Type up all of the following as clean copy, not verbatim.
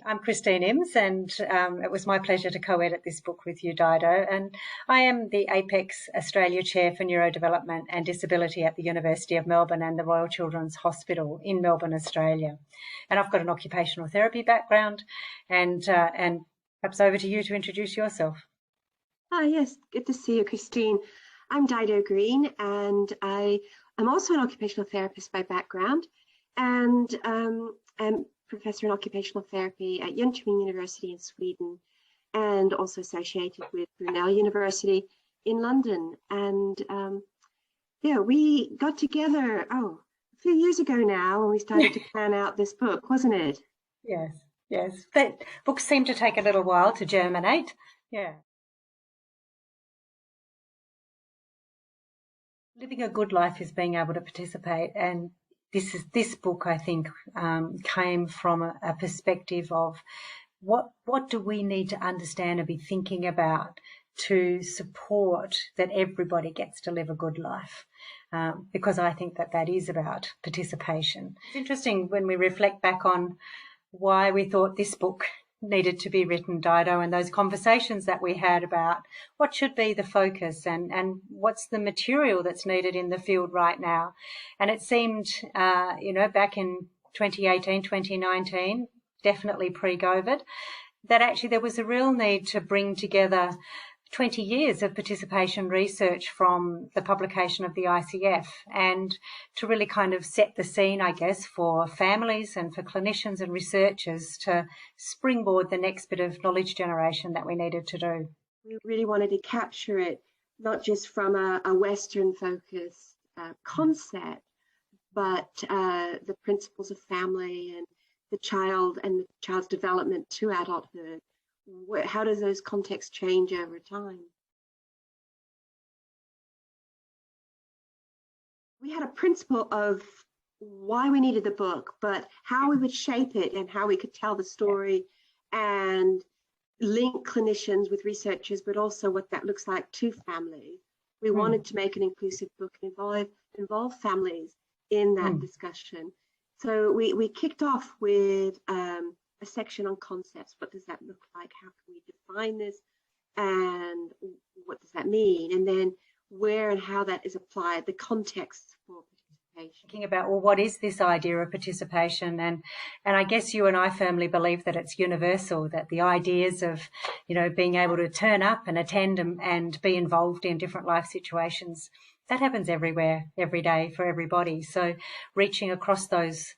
I'm Christine Imms, and it was my pleasure to co-edit this book with you, Dido. And I am the Apex Australia Chair for Neurodevelopment and Disability at the University of Melbourne and the Royal Children's Hospital in Melbourne, Australia. And I've got an occupational therapy background, and perhaps over to you to introduce yourself. Yes, good to see you, Christine. I'm Dido Green, and I am also an occupational therapist by background, and I'm professor in occupational therapy at Jönköping University in Sweden, and also associated with Brunel University in London. And yeah, we got together a few years ago now, when we started to plan out this book, wasn't it? Yes. That books seem to take a little while to germinate. Yeah. Living a good life is being able to participate, and this book, I think, came from a perspective of what do we need to understand and be thinking about to support that everybody gets to live a good life, because I think that is about participation. It's interesting when we reflect back on why we thought this book needed to be written, Dido, and those conversations that we had about what should be the focus and what's the material that's needed in the field right now. And it seemed, back in 2018, 2019, definitely pre-COVID, that actually there was a real need to bring together 20 years of participation research from the publication of the ICF, and to really kind of set the scene, I guess, for families and for clinicians and researchers to springboard the next bit of knowledge generation that we needed to do. We really wanted to capture it, not just from a Western-focused concept, but the principles of family and the child's development to adulthood. How does those contexts change over time? We had a principle of why we needed the book, but how we would shape it and how we could tell the story and link clinicians with researchers, but also what that looks like to families. We wanted to make an inclusive book and involve families in that discussion. So we kicked off with a section on concepts. What does that look like? How can we define this? And what does that mean? And then where and how that is applied, the context for participation. Thinking about, well, what is this idea of participation? And I guess you and I firmly believe that it's universal, that the ideas of, being able to turn up and attend and be involved in different life situations, that happens everywhere, every day for everybody. So reaching across those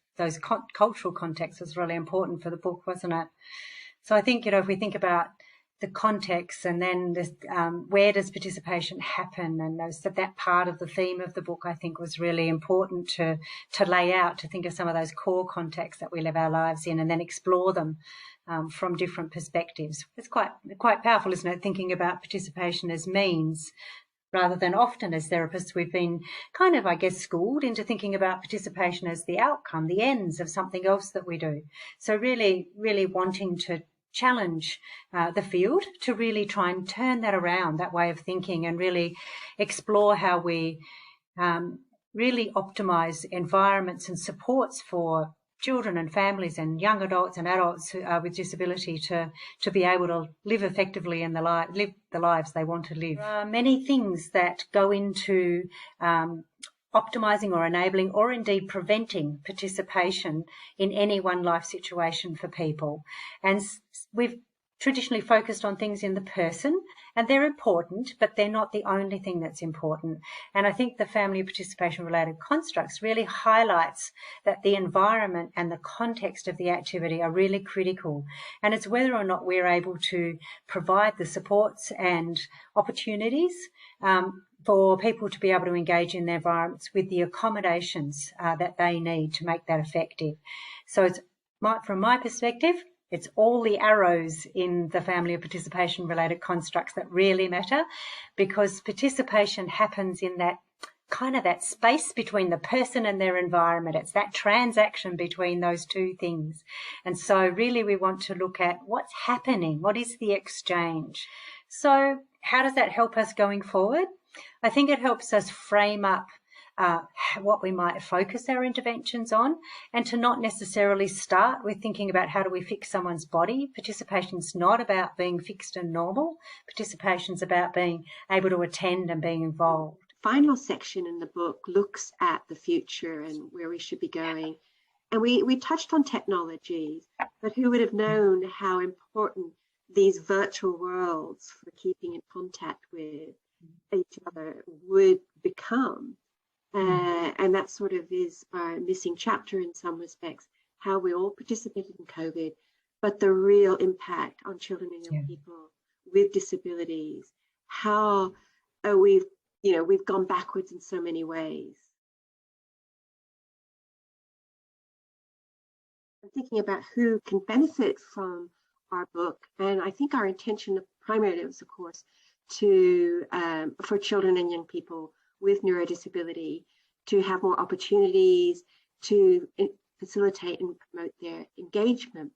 cultural contexts was really important for the book, wasn't it? So I think, if we think about the context and then this, where does participation happen, and that part of the theme of the book, I think, was really important to lay out, to think of some of those core contexts that we live our lives in and then explore them from different perspectives. It's quite powerful, isn't it, thinking about participation as means, rather than often as therapists we've been kind of, I guess, schooled into thinking about participation as the outcome, the ends of something else that we do. So really, really wanting to challenge the field to really try and turn that around, that way of thinking, and really explore how we really optimise environments and supports for children and families and young adults and adults with disability to be able to live effectively and live the lives they want to live. There are many things that go into optimising or enabling or indeed preventing participation in any one life situation for people. And we've traditionally focused on things in the person, and they're important, but they're not the only thing that's important. And I think the family participation related constructs really highlights that the environment and the context of the activity are really critical. And it's whether or not we're able to provide the supports and opportunities for people to be able to engage in their environments with the accommodations that they need to make that effective. So it's from my perspective, it's all the arrows in the family of participation related constructs that really matter, because participation happens in that kind of that space between the person and their environment. It's that transaction between those two things. And so really we want to look at what's happening, what is the exchange. So how does that help us going forward? I think it helps us frame up what we might focus our interventions on, and to not necessarily start with thinking about how do we fix someone's body. Participation's not about being fixed and normal. Participation's about being able to attend and being involved. Final section in the book looks at the future and where we should be going. And we touched on technologies, but who would have known how important these virtual worlds for keeping in contact with each other would become. And that sort of is our missing chapter in some respects, how we all participated in COVID, but the real impact on children and young people with disabilities, how we've gone backwards in so many ways. I'm thinking about who can benefit from our book, and I think our intention primarily was, of course, for children and young people with neurodisability to have more opportunities to facilitate and promote their engagement.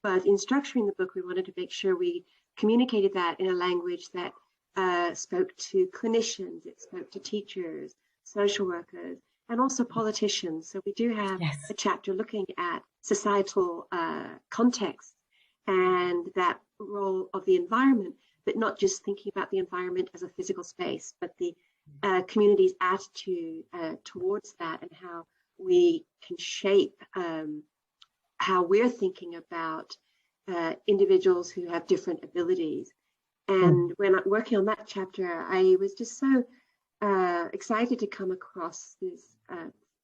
But in structuring the book, we wanted to make sure we communicated that in a language that spoke to clinicians, it spoke to teachers, social workers, and also politicians. So we do have a chapter looking at societal context and that role of the environment, but not just thinking about the environment as a physical space, but the community's attitude towards that and how we can shape how we're thinking about individuals who have different abilities. And when I'm working on that chapter, I was just so excited to come across this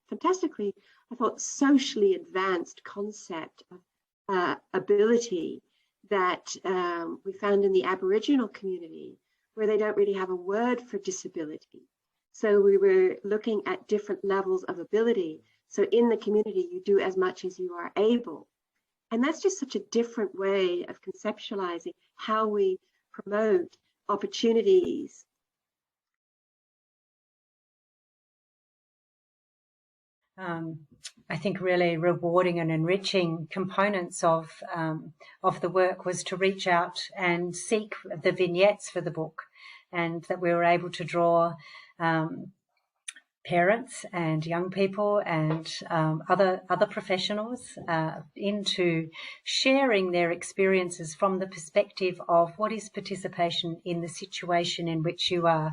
fantastically, I thought, socially advanced concept of ability that we found in the Aboriginal community, where they don't really have a word for disability. So we were looking at different levels of ability. So in the community, you do as much as you are able. And that's just such a different way of conceptualizing how we promote opportunities. I think really rewarding and enriching components of the work was to reach out and seek the vignettes for the book, and that we were able to draw parents and young people and other professionals into sharing their experiences from the perspective of what is participation in the situation in which you are.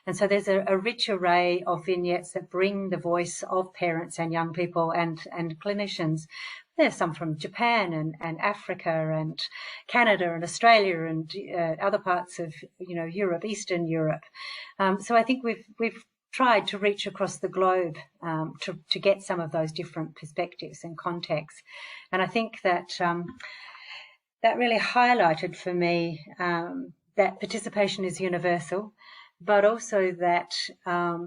And so there's a rich array of vignettes that bring the voice of parents and young people and clinicians. There's some from Japan and Africa and Canada and Australia and other parts of Europe, Eastern Europe. So I think we've tried to reach across the globe to get some of those different perspectives and contexts. And I think that that really highlighted for me that participation is universal, but also that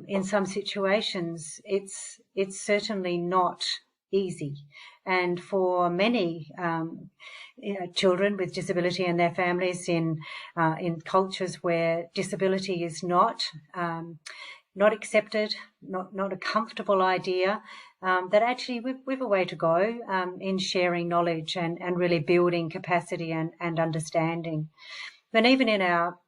in some situations it's certainly not easy. And for many children with disability and their families in cultures where disability is not accepted, not a comfortable idea, that actually we've a way to go in sharing knowledge and really building capacity and understanding. But even in our,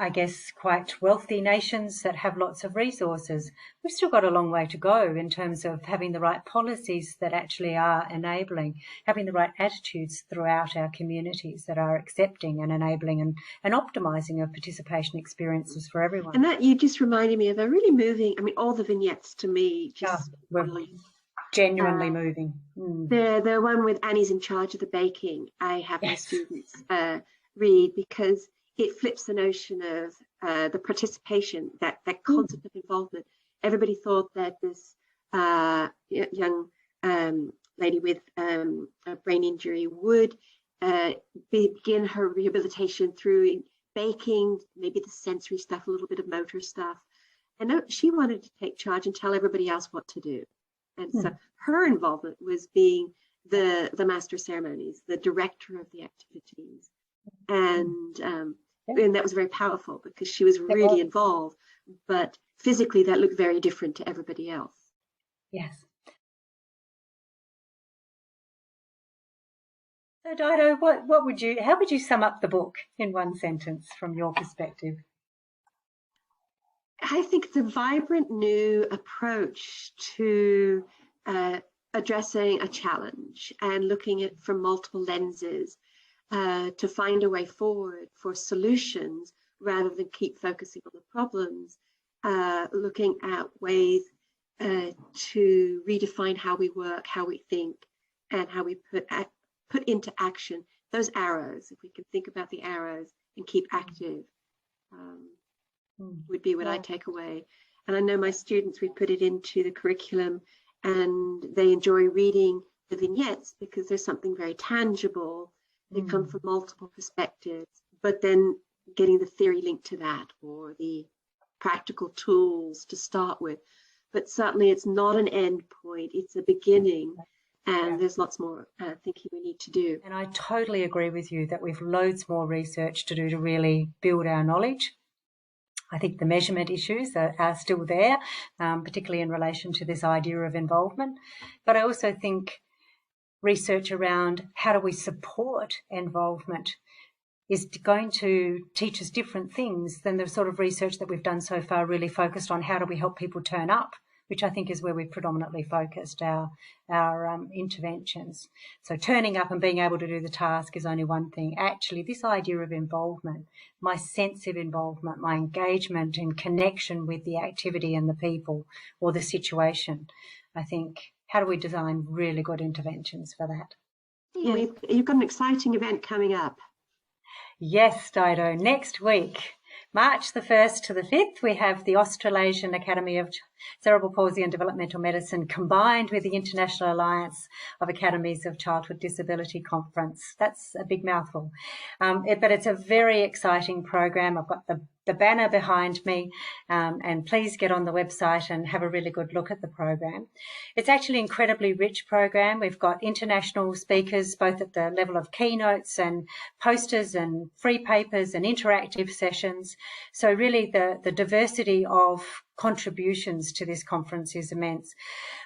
I guess, quite wealthy nations that have lots of resources, we've still got a long way to go in terms of having the right policies that actually are enabling, having the right attitudes throughout our communities that are accepting and enabling and optimising of participation experiences for everyone. And that you just reminded me of a really moving, all the vignettes to me just were genuinely moving. The one with Annie's in charge of the baking, I have my students read, because it flips the notion of the participation, that concept of involvement. Everybody thought that this young lady with a brain injury would begin her rehabilitation through baking, maybe the sensory stuff, a little bit of motor stuff. And no, she wanted to take charge and tell everybody else what to do. And so her involvement was being the master of ceremonies, the director of the activities. And that was very powerful because she was really involved, but physically that looked very different to everybody else. Yes. So Dido, how would you sum up the book in one sentence from your perspective? I think it's a vibrant new approach to addressing a challenge and looking at it from multiple lenses to find a way forward for solutions rather than keep focusing on the problems, looking at ways to redefine how we work, how we think, and how we put into action those arrows. If we can think about the arrows and keep active, would be what I take away. And I know my students, we put it into the curriculum and they enjoy reading the vignettes because there's something very tangible. They come from multiple perspectives, but then getting the theory linked to that or the practical tools to start with. But certainly it's not an end point, it's a beginning. And there's lots more thinking we need to do. And I totally agree with you that we've loads more research to do to really build our knowledge. I think the measurement issues are still there, particularly in relation to this idea of involvement. But I also think research around how do we support involvement is going to teach us different things than the sort of research that we've done so far, really focused on how do we help people turn up, which I think is where we've predominantly focused our interventions. So turning up and being able to do the task is only one thing. Actually, this idea of involvement, my sense of involvement, my engagement and connection with the activity and the people or the situation, I think, how do we design really good interventions for that? Yeah, you've got an exciting event coming up. Yes, Dido. Next week, March the 1st to the 5th, we have the Australasian Academy of Cerebral Palsy and Developmental Medicine combined with the International Alliance of Academies of Childhood Disability Conference. That's a big mouthful. But it's a very exciting program. I've got the banner behind me, and please get on the website and have a really good look at the program. It's actually an incredibly rich program. We've got international speakers, both at the level of keynotes and posters and free papers and interactive sessions. So really the diversity of contributions to this conference is immense.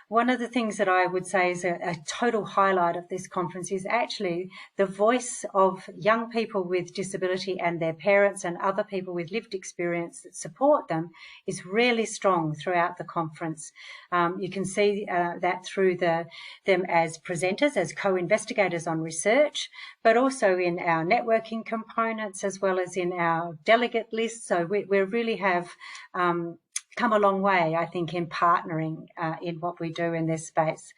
One of the things that I would say is a total highlight of this conference is actually the voice of young people with disability and their parents and other people with lived experience that support them is really strong throughout the conference. You can see that through them as presenters, as co-investigators on research, but also in our networking components as well as in our delegate list. So we really have come a long way, I think, in partnering in what we do in this space.